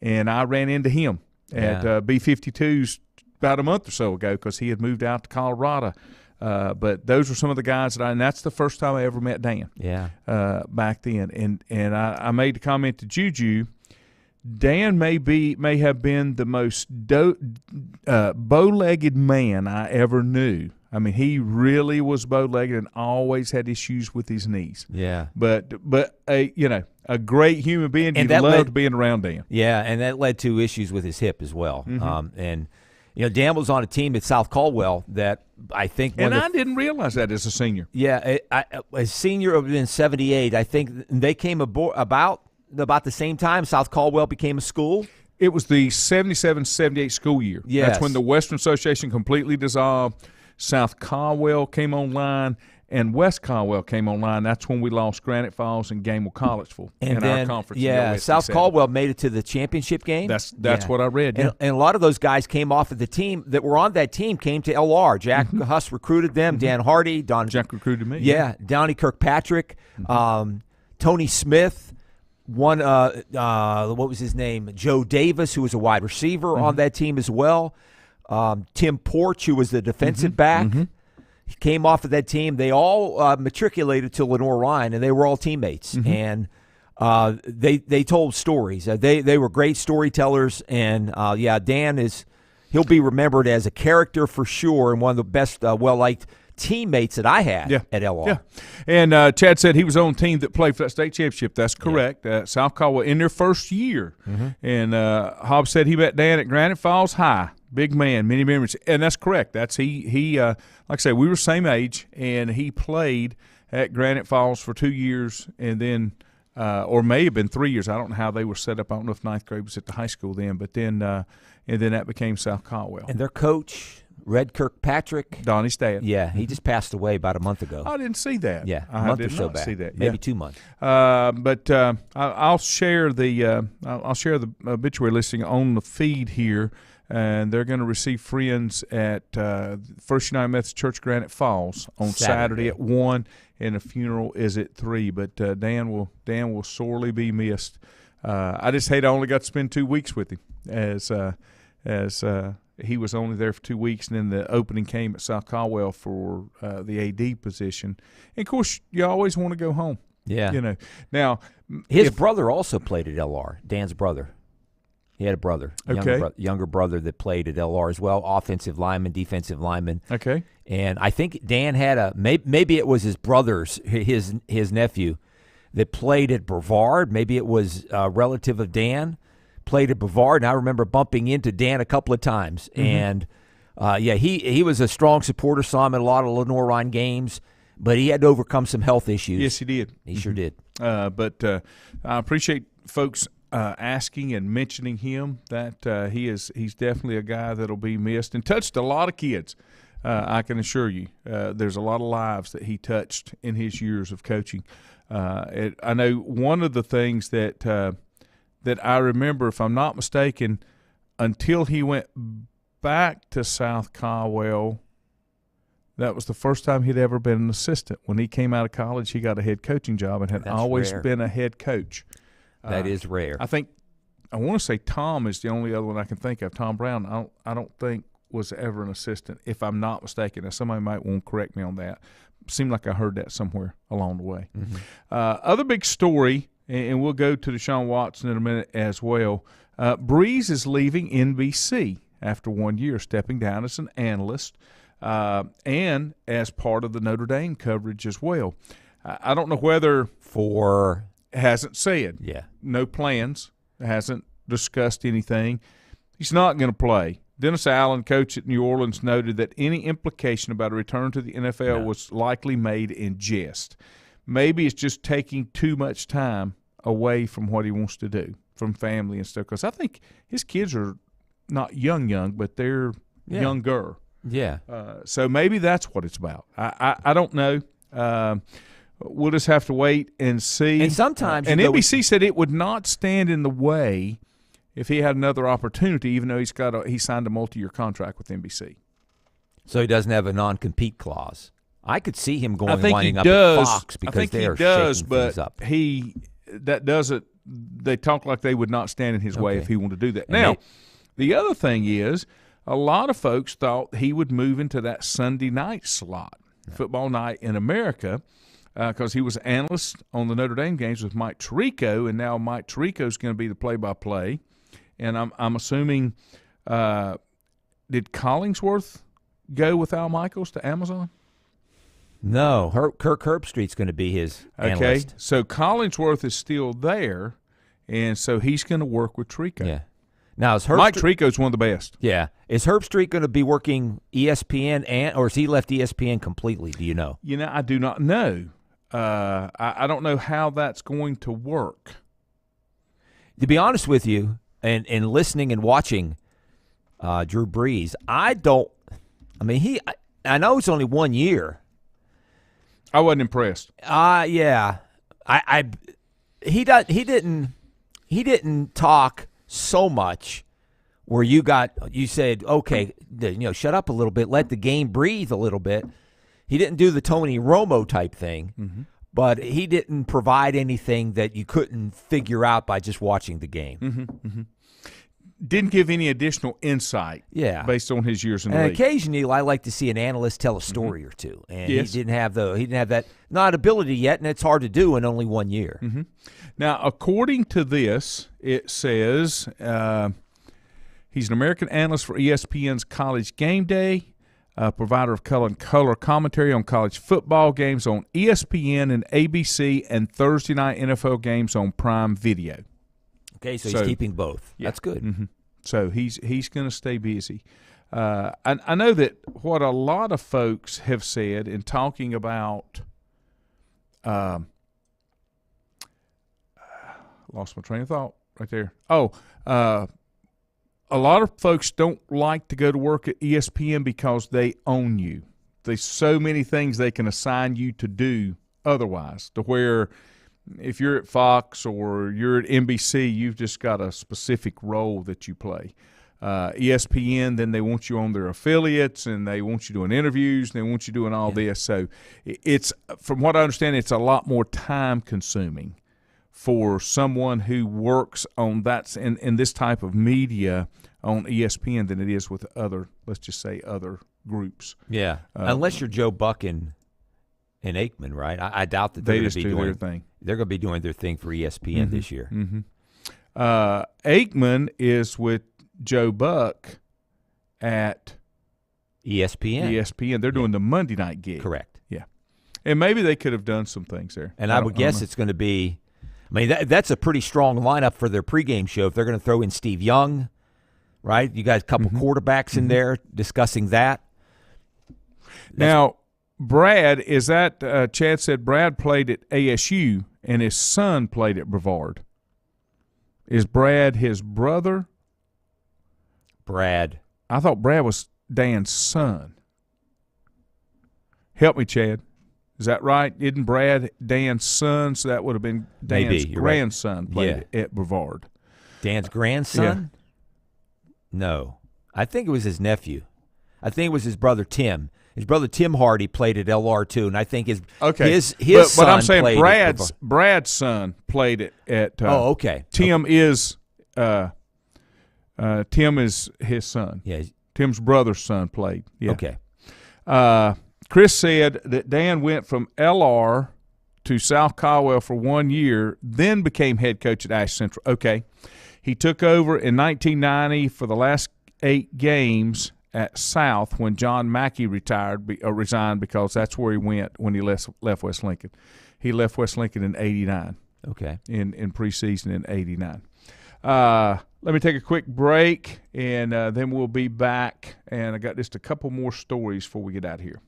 Speaker 1: And I ran into him at B-52s about a month or so ago because he had moved out to Colorado. But those were some of the guys and that's the first time I ever met Dan.
Speaker 2: Yeah.
Speaker 1: Back then, and I made the comment to Juju. Dan may have been the most bow-legged man I ever knew. I mean, he really was bow-legged and always had issues with his knees.
Speaker 2: Yeah.
Speaker 1: But a great human being. He loved being around Dan.
Speaker 2: Yeah, and that led to issues with his hip as well.
Speaker 1: Mm-hmm.
Speaker 2: Dan was on a team at South Caldwell that I think.
Speaker 1: I didn't realize that as a senior.
Speaker 2: Yeah, as senior in '78, I think they came aboard about the same time South Caldwell became a school.
Speaker 1: It was the 77-78 school year.
Speaker 2: Yes.
Speaker 1: That's when the Western Association completely dissolved. South Caldwell came online, and West Caldwell came online. That's when we lost Granite Falls and Gamble Collegeville in our conference.
Speaker 2: Yeah, South Caldwell made it to the championship game.
Speaker 1: That's what I read.
Speaker 2: And a lot of those guys came off of the team that were on that team came to LR. Jack Huss recruited them. Dan Hardy,
Speaker 1: Jack recruited me.
Speaker 2: Yeah, Donnie Kirkpatrick, Tony Smith. What was his name? Joe Davis, who was a wide receiver on that team as well. Tim Porch, who was the defensive back. He came off of that team. They all matriculated to Lenore Ryan, and they were all teammates. And they told stories. They were great storytellers. And, Dan he'll be remembered as a character for sure and one of the best well-liked teammates that I had at LR.
Speaker 1: Yeah. And Chad said he was on a team that played for that state championship. That's correct. South Caldwell in their first year. And Hobbs said he met Dan at Granite Falls High. Big man, many memories. And that's correct. That's he like I say, we were same age, and he played at Granite Falls for 2 years and then or may have been 3 years. I don't know how they were set up. I don't know if ninth grade was at the high school then, but then and then that became South Caldwell.
Speaker 2: And their coach, Red Kirkpatrick.
Speaker 1: Donnie's dad.
Speaker 2: Yeah, he just passed away about a month ago.
Speaker 1: I didn't see that.
Speaker 2: Yeah,
Speaker 1: a
Speaker 2: month or so back.
Speaker 1: See that.
Speaker 2: Maybe 2 months.
Speaker 1: But I'll share the obituary listing on the feed here, and they're going to receive friends at First United Methodist Church Granite Falls on Saturday at 1, and the funeral is at 3. But Dan will sorely be missed. I just hate I only got to spend 2 weeks with him as he was only there for 2 weeks, and then the opening came at South Caldwell for the AD position. And, of course, you always want to go home.
Speaker 2: Yeah.
Speaker 1: Now,
Speaker 2: his brother also played at LR, Dan's brother. He had a brother, younger brother that played at LR as well, offensive lineman, defensive lineman.
Speaker 1: Okay.
Speaker 2: And I think Dan had maybe it was his brother's, his nephew that played at Brevard. Maybe it was a relative of Dan. Played at Brevard, and I remember bumping into Dan a couple of times. And, he was a strong supporter, saw him at a lot of Lenore Ryan games, but he had to overcome some health issues.
Speaker 1: Yes, he did.
Speaker 2: He sure did.
Speaker 1: But I appreciate folks asking and mentioning him. That he's definitely a guy that'll be missed and touched a lot of kids. I can assure you, there's a lot of lives that he touched in his years of coaching. I know one of the things that I remember, if I'm not mistaken, until he went back to South Caldwell, that was the first time he'd ever been an assistant. When he came out of college, he got a head coaching job and had always been a head coach.
Speaker 2: That is rare.
Speaker 1: I want to say Tom is the only other one I can think of. Tom Brown, I don't think was ever an assistant, if I'm not mistaken. Now, somebody might want to correct me on that. Seemed like I heard that somewhere along the way. Other big story, and we'll go to Deshaun Watson in a minute as well. Breeze is leaving NBC after 1 year, stepping down as an analyst and as part of the Notre Dame coverage as well. I don't know whether hasn't said.
Speaker 2: Yeah.
Speaker 1: No plans. Hasn't discussed anything. He's not going to play. Dennis Allen, coach at New Orleans, noted that any implication about a return to the NFL was likely made in jest. Maybe it's just taking too much time away from what he wants to do. from family and stuff. Because I think his kids are not young, but they're younger.
Speaker 2: Yeah.
Speaker 1: So maybe that's what it's about. I don't know. We'll just have to wait and see.
Speaker 2: And sometimes
Speaker 1: and NBC said it would not stand in the way if he had another opportunity, even though he signed a multi-year contract with NBC.
Speaker 2: So he doesn't have a non-compete clause. I could see him
Speaker 1: I think
Speaker 2: winding
Speaker 1: he
Speaker 2: up
Speaker 1: does.
Speaker 2: at Fox because
Speaker 1: I think
Speaker 2: they
Speaker 1: he
Speaker 2: are
Speaker 1: does,
Speaker 2: shaking
Speaker 1: but
Speaker 2: things up.
Speaker 1: that doesn't. They talk like they would not stand in his way if he wanted to do that.
Speaker 2: And
Speaker 1: Now, the other thing is, a lot of folks thought he would move into that Sunday night slot, football night in America, because he was an analyst on the Notre Dame games with Mike Tirico, and now Mike Tirico is going to be the play-by-play. And I'm assuming, did Collingsworth go with Al Michaels to Amazon?
Speaker 2: No, Kirk Herbstreit's going to be his analyst.
Speaker 1: Okay, so Collingsworth is still there, and so he's going to work with Tirico.
Speaker 2: Yeah. Now is
Speaker 1: Mike Tirico's one of the best.
Speaker 2: Yeah. Is Herbstreit going to be working ESPN, or has he left ESPN completely? Do you know?
Speaker 1: I do not know. I don't know how that's going to work.
Speaker 2: To be honest with you, and listening and watching Drew Brees, I know it's only 1 year.
Speaker 1: I wasn't impressed.
Speaker 2: Yeah. He didn't talk so much where you said, okay, shut up a little bit, let the game breathe a little bit. He didn't do the Tony Romo type thing, but he didn't provide anything that you couldn't figure out by just watching the game.
Speaker 1: Didn't give any additional insight based on his years in the league.
Speaker 2: Occasionally, I like to see an analyst tell a story or two, and he didn't have that not ability yet, and it's hard to do in only 1 year.
Speaker 1: Now, according to this, it says he's an American analyst for ESPN's College Game Day, provider of color commentary on college football games on ESPN and ABC, and Thursday night NFL games on Prime Video.
Speaker 2: Okay, so he's keeping both.
Speaker 1: Yeah.
Speaker 2: That's good.
Speaker 1: So he's going to stay busy. I know that what a lot of folks have said in talking about lost my train of thought right there. A lot of folks don't like to go to work at ESPN because they own you. There's so many things they can assign you to do otherwise, to where if you're at Fox or you're at NBC, you've just got a specific role that you play. ESPN, then they want you on their affiliates, and they want you doing interviews, and they want you doing all this. So it's, from what I understand, it's a lot more time-consuming for someone who works on that in this type of media on ESPN than it is with other, let's just say, other groups.
Speaker 2: Yeah, unless you're Joe Buck and Aikman, right? I doubt that they're going to be doing
Speaker 1: their thing.
Speaker 2: They're going to be doing their thing for ESPN this year.
Speaker 1: Aikman is with Joe Buck at
Speaker 2: ESPN.
Speaker 1: They're doing the Monday night gig.
Speaker 2: Correct.
Speaker 1: Yeah, and maybe they could have done some things there.
Speaker 2: And I would guess it's going to be. I mean, that's a pretty strong lineup for their pregame show. If they're going to throw in Steve Young, right? You got a couple quarterbacks in there discussing that.
Speaker 1: Now, Brad, is that Chad said Brad played at ASU and his son played at Brevard. Is Brad his brother?
Speaker 2: Brad.
Speaker 1: I thought Brad was Dan's son. Help me, Chad. Is that right? Isn't Brad Dan's son? So that would have been Dan's grandson played at Brevard.
Speaker 2: Dan's grandson? Yeah. No. I think it was his nephew. I think it was his brother Tim. His brother Tim Hardy played at LR2, and I think his son.
Speaker 1: But I'm saying Brad's son played at
Speaker 2: okay.
Speaker 1: Tim is Tim is his son.
Speaker 2: Yeah.
Speaker 1: Tim's brother's son played. Yeah.
Speaker 2: Okay.
Speaker 1: Chris said that Dan went from LR to South Caldwell for 1 year, then became head coach at Ash Central. Okay. He took over in 1990 for the last 8 games at South when John Mackey resigned because that's where he went when he left West Lincoln. He left West Lincoln in 89.
Speaker 2: Okay.
Speaker 1: In preseason in 89. Let me take a quick break, and then we'll be back. And I got just a couple more stories before we get out of here.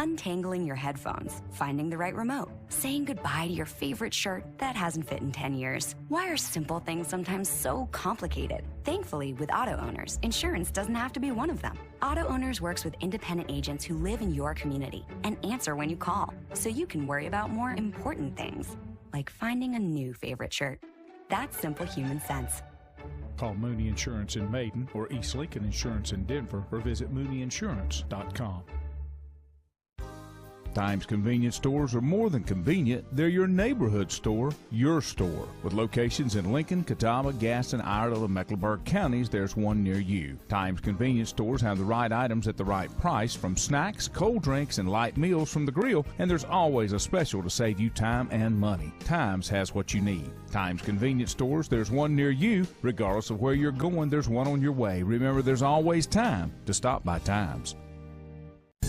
Speaker 7: untangling your headphones, finding the right remote, saying goodbye to your favorite shirt that hasn't fit in 10 years. Why are simple things sometimes so complicated? Thankfully, with auto owners, insurance doesn't have to be one of them. Auto Owners works with independent agents who live in your community and answer when you call, so you can worry about more important things, like finding a new favorite shirt. That's simple human sense.
Speaker 1: Call Mooney Insurance in Maiden or East Lincoln Insurance in Denver or visit MooneyInsurance.com. Times convenience stores are more than convenient. They're your neighborhood store, your store. With locations in Lincoln, Catawba, Gaston, Iredell, and Mecklenburg counties, there's one near you. Times convenience stores have the right items at the right price, from snacks, cold drinks, and light meals from the grill, and there's always a special to save you time and money. Times has what you need. Times convenience stores, there's one near you. Regardless of where you're going, there's one on your way. Remember, there's always time to stop by Times.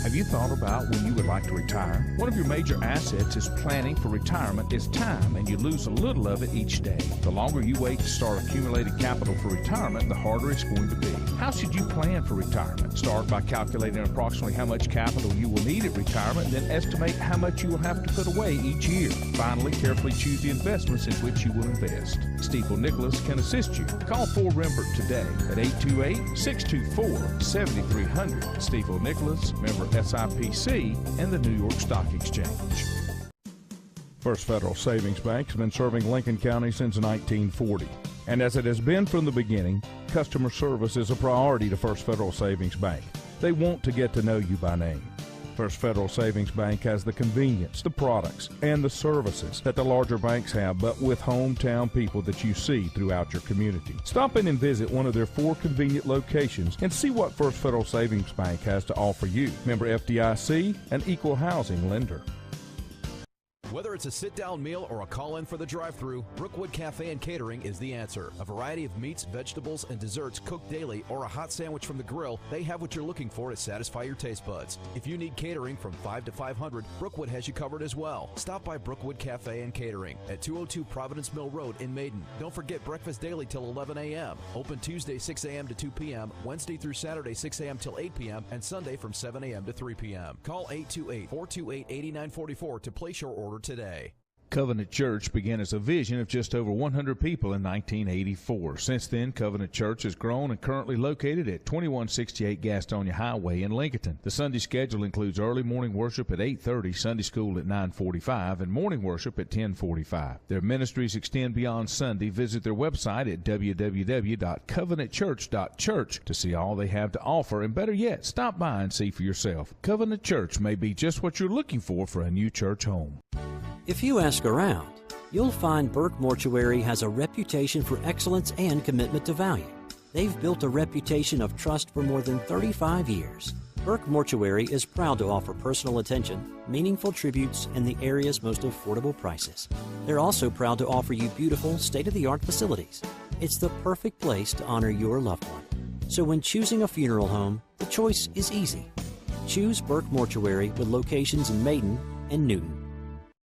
Speaker 1: Have you thought about when you would like to retire? One of your major assets is planning for retirement is time, and you lose a little of it each day. The longer you wait to start accumulating capital for retirement, the harder it's going to be. How should you plan for retirement? Start by calculating approximately how much capital you will need at retirement, then estimate how much you will have to put away each year. Finally, carefully choose the investments in which you will invest. Stifel Nicholas can assist you. Call Ford Rembert today at 828-624-7300. Stifel Nicholas, member SIPC, and the New York Stock Exchange. First Federal Savings Bank has been serving Lincoln County since 1940. And as it has been from the beginning, customer service is a priority to First Federal Savings Bank. They want to get to know you by name. First Federal Savings Bank has the convenience, the products, and the services that the larger banks have, but with hometown people that you see throughout your community. Stop in and visit one of their 4 convenient locations and see what First Federal Savings Bank has to offer you. Member FDIC, an equal housing lender.
Speaker 3: Whether it's a sit-down meal or a call-in for the drive-thru, Brookwood Cafe and Catering is the answer. A variety of meats, vegetables, and desserts cooked daily, or a hot sandwich from the grill, they have what you're looking for to satisfy your taste buds. If you need catering from 5 to 500, Brookwood has you covered as well. Stop by Brookwood Cafe and Catering at 202 Providence Mill Road in Maiden. Don't forget breakfast daily till 11 a.m. Open Tuesday 6 a.m. to 2 p.m., Wednesday through Saturday 6 a.m. till 8 p.m., and Sunday from 7 a.m. to 3 p.m. Call 828-428-8944 to place your order today.
Speaker 1: Covenant Church began as a vision of just over 100 people in 1984. Since then, Covenant Church has grown and currently located at 2168 Gastonia Highway in Lincoln. The Sunday schedule includes early morning worship at 8:30, Sunday school at 9:45, and morning worship at 10:45. Their ministries extend beyond Sunday. Visit their website at www.covenantchurch.church to see all they have to offer, and better yet, stop by and see for yourself. Covenant Church may be just what you're looking for a new church home.
Speaker 4: If you ask around, you'll find Burke Mortuary has a reputation for excellence and commitment to value. They've built a reputation of trust for more than 35 years. Burke Mortuary is proud to offer personal attention, meaningful tributes, and the area's most affordable prices. They're also proud to offer you beautiful, state-of-the-art facilities. It's the perfect place to honor your loved one. So when choosing a funeral home, the choice is easy. Choose Burke Mortuary with locations in Maiden and Newton.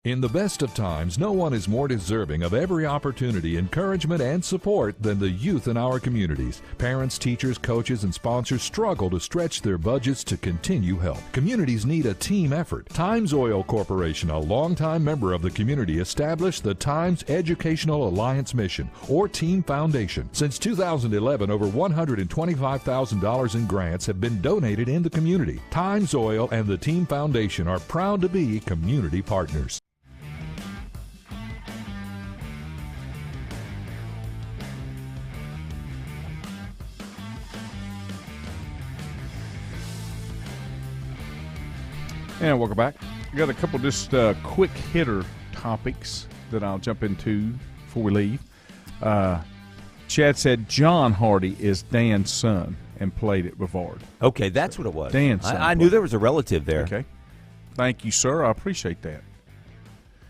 Speaker 5: In the best of times, no one is more deserving of every opportunity, encouragement, and support than the youth in our communities. Parents, teachers, coaches, and sponsors struggle to stretch their budgets to continue help. Communities need a team effort. Times Oil Corporation, a longtime member of the community, established the Times Educational Alliance Mission, or Team Foundation. Since 2011, over $125,000 in grants have been donated in the community. Times Oil and the Team Foundation are proud to be community partners.
Speaker 1: And welcome back. We got a couple just quick hitter topics that I'll jump into before we leave. Chad said John Hardy is Dan's son and played at Brevard.
Speaker 2: Okay, that's what it was.
Speaker 1: Dan's son.
Speaker 2: I knew there was a relative there.
Speaker 1: Okay. Thank you, sir. I appreciate that.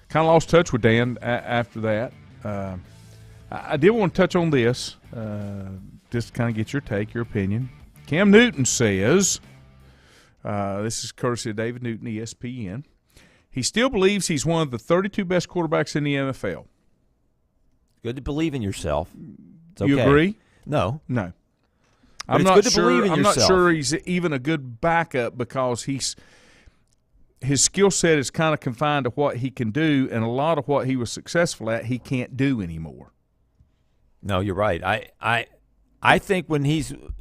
Speaker 1: Kind of lost touch with Dan after that. I did want to touch on this, just to kind of get your take, your opinion. Cam Newton says, this is courtesy of David Newton, ESPN, he still believes he's one of the 32 best quarterbacks in the NFL.
Speaker 2: Good to believe in yourself. It's okay.
Speaker 1: You agree?
Speaker 2: No.
Speaker 1: No.
Speaker 2: But it's good to believe in
Speaker 1: I'm
Speaker 2: yourself.
Speaker 1: not sure he's even a good backup because he's his skill set is kind of confined to what he can do, and a lot of what he was successful at he can't do anymore.
Speaker 2: No, you're right. I think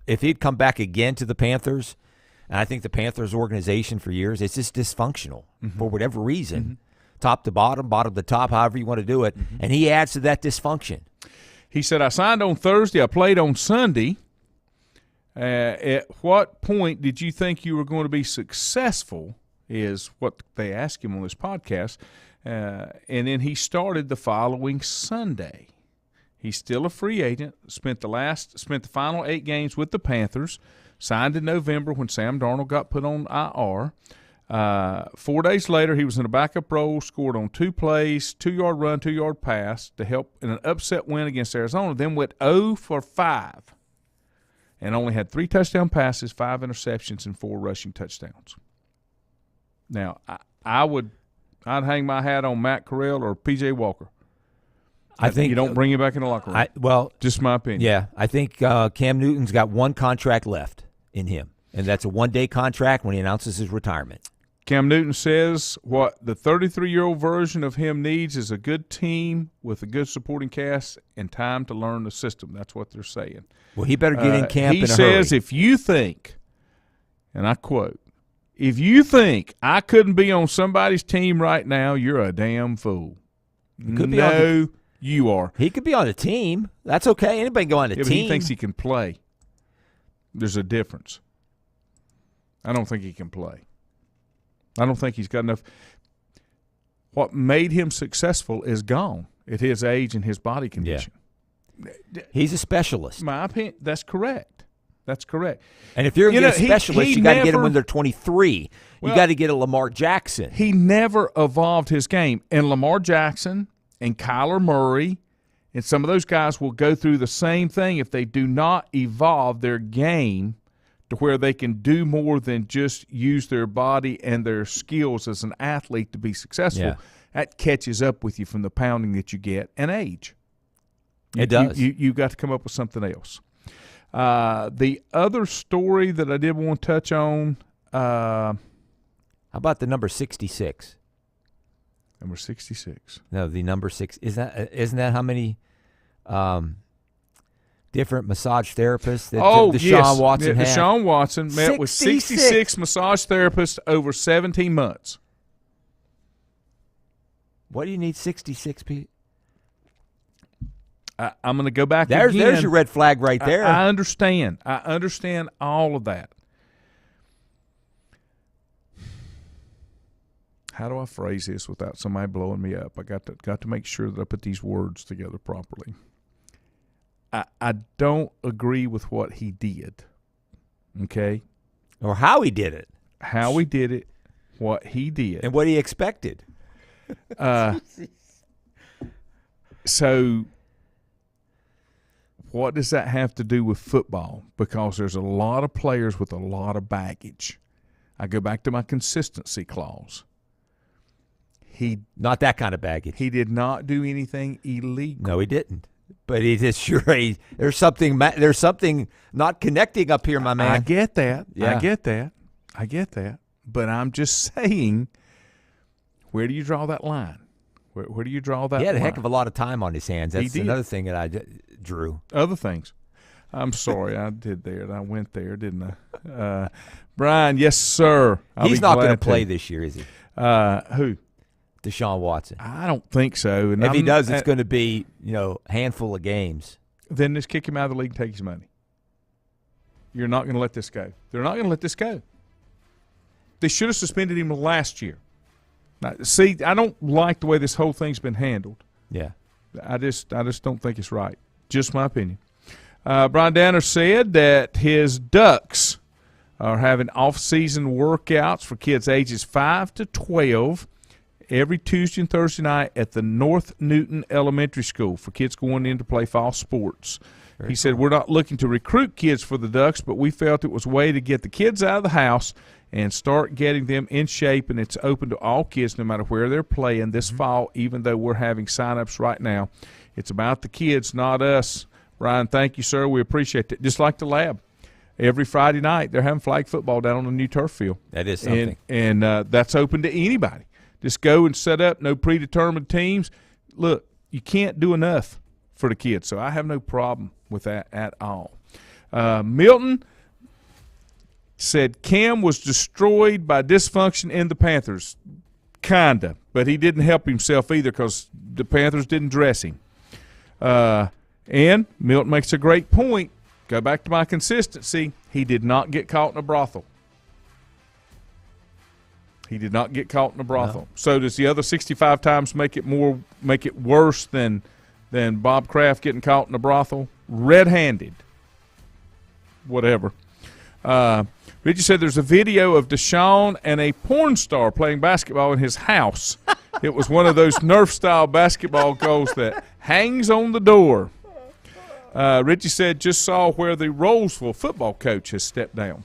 Speaker 2: if he'd come back again to the Panthers, and I think the Panthers organization for years, it's just dysfunctional for whatever reason, top to bottom, bottom to top, however you want to do it, and he adds to that dysfunction.
Speaker 1: He said, I signed on Thursday, I played on Sunday. At what point did you think you were going to be successful is what they asked him on this podcast. And then he started the following Sunday. He's still a free agent, spent the final 8 games with the Panthers, signed in November when Sam Darnold got put on IR. 4 days later, he was in a backup role, scored on 2 plays, 2-yard run, 2-yard pass to help in an upset win against Arizona, then went 0 for 5 and only had 3 touchdown passes, 5 interceptions, and 4 rushing touchdowns. Now, I'd hang my hat on Matt Corral or P.J. Walker. I think you don't bring him back in the locker room. Just my opinion.
Speaker 2: Yeah, I think Cam Newton's got 1 contract left in him, and that's a 1-day contract when he announces his retirement.
Speaker 1: Cam Newton says what the 33-year-old version of him needs is a good team with a good supporting cast and time to learn the system. That's what they're saying.
Speaker 2: Well, he better get in camp in a hurry.
Speaker 1: He says, if you think, and I quote, if you think I couldn't be on somebody's team right now, you're a damn fool. You are.
Speaker 2: He could be on the team. That's okay. Anybody can go on the team.
Speaker 1: But he thinks he can play. There's a difference. I don't think he can play. I don't think he's got enough. What made him successful is gone at his age and his body condition.
Speaker 2: Yeah. He's a specialist.
Speaker 1: My opinion, that's correct. That's correct.
Speaker 2: And if you're going to get a specialist, you got to get them when they're 23. You got to get a Lamar Jackson.
Speaker 1: He never evolved his game. And Lamar Jackson and Kyler Murray and some of those guys will go through the same thing if they do not evolve their game to where they can do more than just use their body and their skills as an athlete to be successful.
Speaker 2: Yeah.
Speaker 1: That catches up with you from the pounding that you get and age.
Speaker 2: It does.
Speaker 1: You've got to come up with something else. The other story that I did want to touch on.
Speaker 2: How about the number 66?
Speaker 1: Number 66.
Speaker 2: No, the number 6. Isn't that how many different massage therapists that Deshaun Watson had?
Speaker 1: Deshaun Watson met with 66 massage therapists over 17 months.
Speaker 2: What do you need 66 people?
Speaker 1: I'm going to go back again.
Speaker 2: There's your red flag right there.
Speaker 1: I understand. I understand all of that. How do I phrase this without somebody blowing me up? I got to make sure that I put these words together properly. I don't agree with what he did, okay?
Speaker 2: Or how he did it.
Speaker 1: How he did it, what he did.
Speaker 2: And what he expected.
Speaker 1: So what does that have to do with football? Because there's a lot of players with a lot of baggage. I go back to my consistency clause.
Speaker 2: Not that kind of baggage.
Speaker 1: He did not do anything illegal.
Speaker 2: No, he didn't. But he just there's something not connecting up here, my man.
Speaker 1: I get that.
Speaker 2: Yeah.
Speaker 1: I get that. But I'm just saying, where do you draw that line? Where do you draw that line?
Speaker 2: He had a heck of a lot of time on his hands. That's another thing that I drew.
Speaker 1: Other things. I'm sorry, I did there. I went there, didn't I? Brian, yes, sir.
Speaker 2: He's not going to play this year, is he?
Speaker 1: Who?
Speaker 2: Deshaun Watson.
Speaker 1: I don't think so. And
Speaker 2: if he does, it's going to be handful of games.
Speaker 1: Then just kick him out of the league and take his money. You're not going to let this go. They're not going to let this go. They should have suspended him last year. Now, see, I don't like the way this whole thing's been handled.
Speaker 2: Yeah.
Speaker 1: I just don't think it's right. Just my opinion. Brian Danner said that his Ducks are having off-season workouts for kids ages 5 to 12 every Tuesday and Thursday night at the North Newton Elementary School for kids going in to play fall sports. He said, we're not looking to recruit kids for the Ducks, but we felt it was a way to get the kids out of the house and start getting them in shape, and it's open to all kids no matter where they're playing this fall, even though we're having sign-ups right now. It's about the kids, not us. Brian, thank you, sir. We appreciate it. Just like the lab. every Friday night they're having flag football down on the new turf field.
Speaker 2: That is something.
Speaker 1: And that's open to anybody. Just go and set up, no predetermined teams. Look, you can't do enough for the kids, so I have no problem with that at all. Milton said Cam was destroyed by dysfunction in the Panthers. Kinda, but he didn't help himself either because the Panthers didn't dress him. And Milton makes a great point. Go back to my consistency. He did not get caught in a brothel. He did not get caught in a brothel. No. So does the other 65 times make it worse than Bob Kraft getting caught in a brothel? Red-handed. Whatever. Richie said there's a video of Deshaun and a porn star playing basketball in his house. It was one of those Nerf-style basketball goals that hangs on the door. Richie said just saw where the Roseville football coach has stepped down.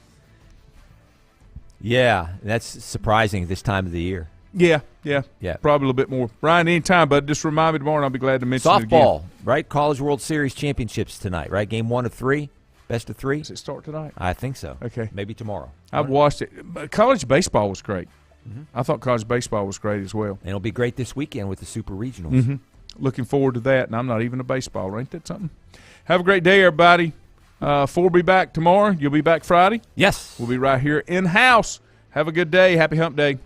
Speaker 2: Yeah, that's surprising this time of the year.
Speaker 1: Yeah. Probably a little bit more. Brian, anytime, but just remind me tomorrow and I'll be glad to mention it again.
Speaker 2: Softball, right? College World Series championships tonight, right? Game 1 of 3. Best of 3?
Speaker 1: Does it start tonight?
Speaker 2: I think so.
Speaker 1: Okay.
Speaker 2: Maybe tomorrow.
Speaker 1: I've watched it. College baseball was great. Mm-hmm. I thought college baseball was great as well.
Speaker 2: And it'll be great this weekend with the Super Regionals.
Speaker 1: Mm-hmm. Looking forward to that, and I'm not even a baseballer. Ain't that something? Have a great day, everybody. Ford will be back tomorrow. You'll be back Friday?
Speaker 2: Yes.
Speaker 1: We'll be right here in-house. Have a good day. Happy Hump Day.